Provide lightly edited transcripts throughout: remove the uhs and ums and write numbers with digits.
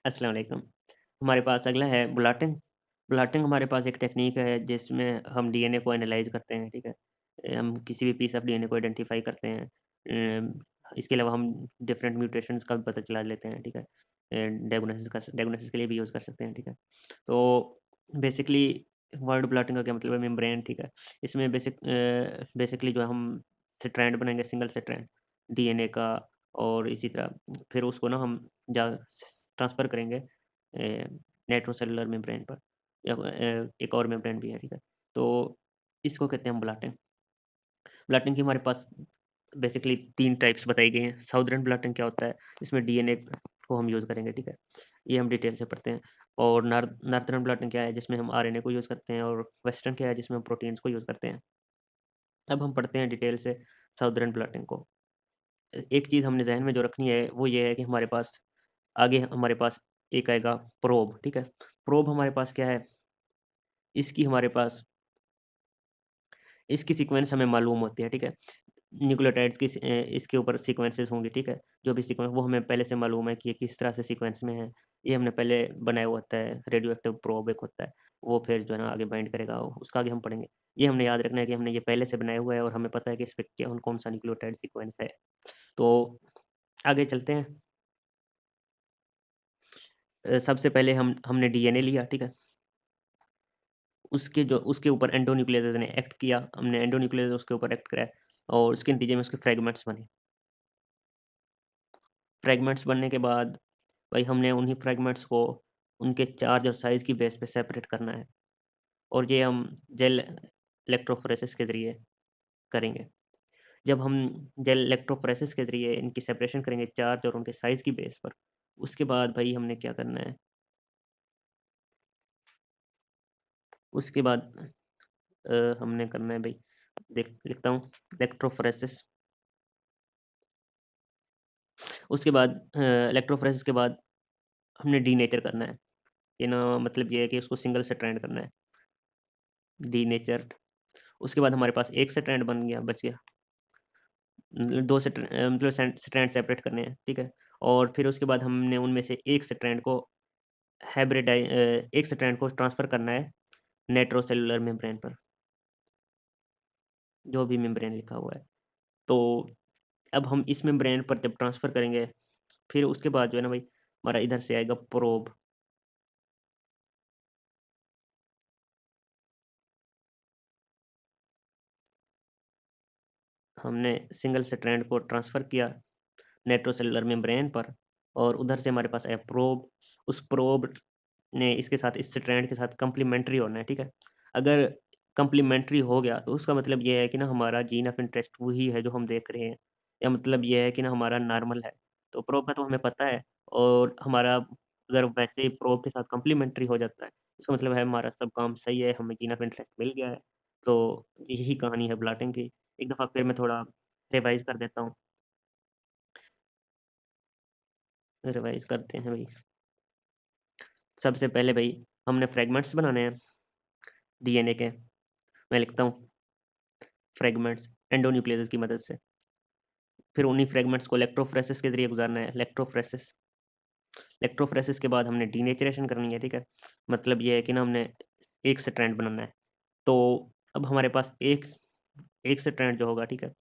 अस्सलाम वालेकुम। हमारे पास अगला है ब्लॉटिंग। ब्लॉटिंग हमारे पास एक टेक्नीक है जिसमें हम डीएनए को एनालाइज़ करते हैं, ठीक है? हम किसी भी पीस ऑफ डीएनए को आइडेंटिफ़ाई करते हैं। इसके अलावा हम डिफरेंट म्यूटेशंस का भी पता चला लेते हैं, ठीक है? डायग्नोसिस के लिए भी यूज़ कर सकते हैं, ठीक है? तो बेसिकली वर्ड ब्लॉटिंग का क्या मतलब है मेम्ब्रेन, ठीक है? इसमें बेसिकली जो है हम स्ट्रैंड बनाएँगे सिंगल स्ट्रैंड डीएनए का और इसी तरह फिर उसको ना हम जा ट्रांसफ़र करेंगे नाइट्रोसेलुलर मेम्ब्रेन पर या एक और मेम्ब्रेन भी है, ठीक है? तो इसको कहते हैं हम ब्लॉटिंग। ब्लॉटिंग की हमारे पास बेसिकली 3 टाइप्स बताई गई हैं। साउदर्न ब्लॉटिंग क्या होता है? इसमें डीएनए को हम यूज़ करेंगे, ठीक है? ये हम डिटेल से पढ़ते हैं और नॉर्थर्न ब्लॉटिंग क्या है? जिसमें हम आरएनए को यूज़ करते हैं और वेस्टर्न क्या है? जिसमें हम प्रोटीन्स को यूज़ करते हैं। अब हम पढ़ते हैं डिटेल से साउदर्न ब्लॉटिंग को। एक चीज़ हमने ज़हन में जो रखनी है, वो ये है कि हमारे पास एक आएगा प्रोब, ठीक है? प्रोब हमारे पास क्या है? इसकी हमारे पास इसकी सीक्वेंस हमें मालूम होती है, ठीक है? न्यूक्लियोटाइड्स इसके ऊपर सीक्वेंसेस होंगे, ठीक है? जो भी सीक्वेंस वो हमें पहले से मालूम है कि ये किस तरह से सीक्वेंस में है। ये हमने पहले बनाया हुआ होता है, रेडियो एक्टिव प्रोब एक होता है। वो फिर जो है ना आगे बाइंड करेगा, उसका आगे हम पढ़ेंगे। ये हमने याद रखना है कि हमने ये पहले से बनाया हुआ है और हमें पता है कि इस पे कौन-सा न्यूक्लियोटाइड सीक्वेंस है। तो आगे चलते हैं। सबसे पहले हमने डीएनए लिया, ठीक है? उसके ऊपर एंडोन्यूक्लियस ने एक्ट किया, हमने एंडोन्यूक्लियस उसके ऊपर एक्ट कराया और उसके नतीजे में उसके फ्रैगमेंट्स बने। फ्रैगमेंट्स बनने के बाद भाई हमने उन्हीं फ्रैगमेंट्स को उनके चार्ज और साइज़ की बेस पे सेपरेट करना है और ये हम जेल इलेक्ट्रोफोरेसिस के ज़रिए करेंगे। जब हम जेल इलेक्ट्रोफोरेसिस के ज़रिए इनकी सेपरेशन करेंगे चार्ज और उनके साइज़ की बेस पर, उसके बाद भाई हमने क्या करना है, उसके बाद हमने करना है भाई देख लिखता हूँ इलेक्ट्रोफोरेसिस। उसके बाद इलेक्ट्रोफोरेसिस के बाद हमने डीनेचर करना है। ये ना मतलब ये है कि उसको सिंगल स्ट्रैंड करना है, डीनेचर। उसके बाद हमारे पास एक स्ट्रैंड बन गया, बच गया। 2 मतलब स्ट्रैंड सेपरेट करने हैं, ठीक है? और फिर उसके बाद हमने उनमें से एक स्ट्रैंड को ट्रांसफ़र करना है नाइट्रोसेलुलर मेम्ब्रेन पर, जो भी मेम्ब्रेन लिखा हुआ है। तो अब हम इस मेम्ब्रेन पर जब ट्रांसफ़र करेंगे, फिर उसके बाद जो है ना भाई, हमारा इधर से आएगा प्रोब। हमने सिंगल स्ट्रैंड को ट्रांसफ़र किया नाइट्रोसेलुलर मेम्ब्रेन पर और उधर से हमारे पास आया प्रोब। उस प्रोब ने इसके साथ इस स्ट्रैंड के साथ कॉम्प्लीमेंट्री होना है, ठीक है? अगर कॉम्प्लीमेंट्री हो गया तो उसका मतलब ये है कि ना हमारा जीन ऑफ इंटरेस्ट वही है जो हम देख रहे हैं, या मतलब ये है कि ना हमारा नॉर्मल है। तो प्रोब का तो हमें पता है और हमारा अगर वैसे ही प्रोब के साथ कॉम्प्लीमेंट्री हो जाता है, इसका मतलब है हमारा सब काम सही है, हमें जीन ऑफ इंटरेस्ट मिल गया है। तो यही कहानी है ब्लॉटिंग की। एक दफ़ा फिर मैं थोड़ा रिवाइज़ कर देता हूँ। रिवाइज़ करते हैं भई। सबसे पहले भई हमने फ्रैगमेंट्स बनाने हैं डीएनए के। मैं लिखता हूँ फ्रैगमेंट्स एंडोन्यूक्लियस की मदद से। फिर उन्हीं फ्रैगमेंट्स को इलेक्ट्रोफोरेसिस के ज़रिए गुज़ारना है, इलेक्ट्रोफोरेसिस। इलेक्ट्रोफोरेसिस के बाद हमने डीनेचरेशन करनी है, ठीक है? मतलब ये है कि ना हमने एक स्ट्रैंड बनाना है। तो अब हमारे पास एक स्ट्रैंड जो होगा, ठीक है?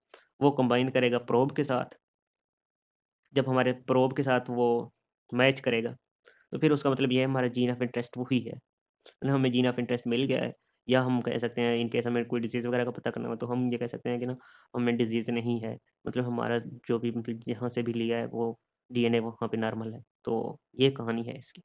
वो कंबाइन करेगा प्रोब के साथ। जब हमारे प्रोब के साथ वो मैच करेगा, तो फिर उसका मतलब ये है हमारा जीन ऑफ इंटरेस्ट वही है। मतलब हमें जीन ऑफ इंटरेस्ट मिल गया है, या हम कह सकते हैं इन केस हमें कोई डिसीज़ वगैरह का पता करना हो तो हम ये कह सकते हैं कि ना हमें डिसीज़ नहीं है। मतलब हमारा जो भी मतलब जहाँ से भी लिया है वो डीएनए वहाँ पे नॉर्मल है। तो ये कहानी है इसकी।